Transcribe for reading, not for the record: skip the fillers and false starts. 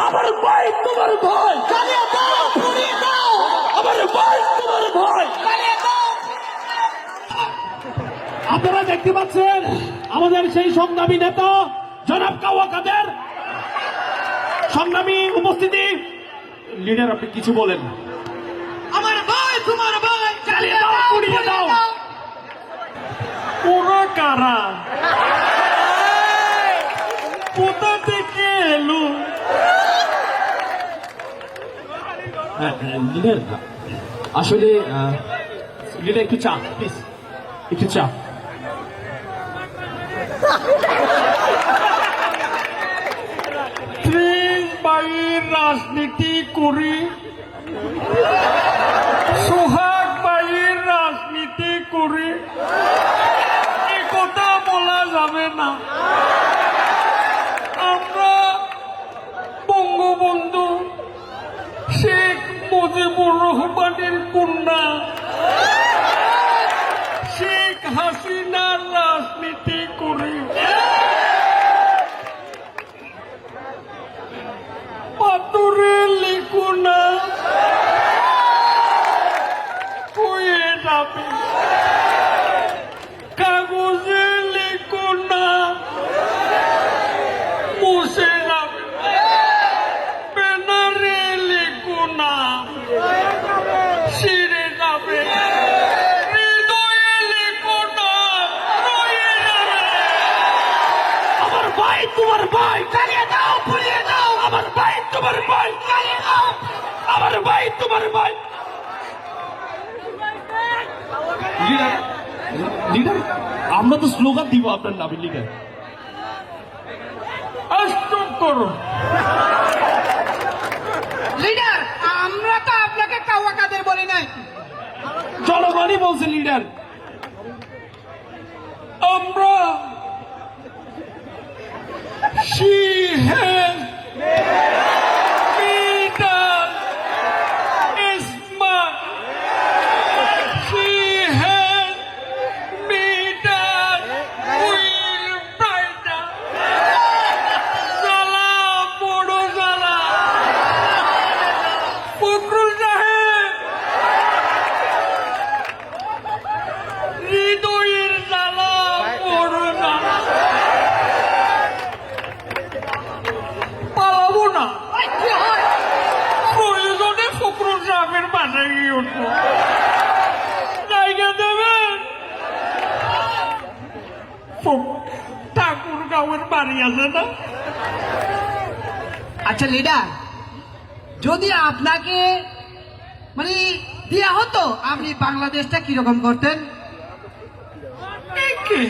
আমার ভাই তোমার ভাই, জ্বালিয়ে দাও, পুড়িয়ে দাও, আমার ভাই তোমার ভাই। জ্বালিয়ে দাও। আপনারা দেখতে পাচ্ছেন আমাদের সেই সংগ্রামী নেতা জনাব কাওয়া কাদের সংগ্রামী উপস্থিতি। লিডার, আপনি কিছু বলেন। আমার ভাই তোমার ভাই, জ্বালিয়ে দাও, পুড়িয়ে দাও। ওরা কারা, কোথা থেকে এলো? লিডার, আসলে লিডার একটু চা প্লিজ, একটু চা। বাইয়ের রাজনীতি করি, সোহাগ বাইয়ের রাজনীতি করি, এ কথা বলা যাবে না। আমরা বঙ্গবন্ধু শেখ মুজিবুর রহমানের কন্যা শেখ হাসিনার রাজনীতি করি। পাথরে লিখো না, হয়ে যাবে। কাগজে লিখো না, মুছে যাবে। ব্যানারে লিখো না, ছিঁড়ে যাবে। হৃদয়ে লিখো না, রয়ে যাবে। আমার ভাই তোমার ভাই, জ্বালিয়ে দাও, পুড়িয়ে দাও, আমার ভাই তোমার ভাই, জ্বালিয়ে দাও। আমার ভাই তোমার ভাই। লিডার, লিডার, আমরা তো স্লোগান দিব আপনার নামে। লিডার, স্টপ করো। লিডার, আমরা তো আপনাকে কাওয়া কাদের বলি নাই। জনগণই বলছে লিডার। আমরা she has made us smart. She has made us will brighter. জ্বালা বড় জ্বালা। ফখরুল সাহেব, হৃদয়ের জ্বালা বড় জ্বালা। পালাবো না, ওই কি হয়? প্রয়োজনে ফখরুল সাহেবের বাসায় গিয়ে উঠবো। জায়গা দেবেন? ঠাকুর গাঁয়ের বাড়ি আছে না? আচ্ছা লিডার, যদি আপনাকে মানে দেয়া হতো, আপনি বাংলাদেশটা কিরকম করতেন? একে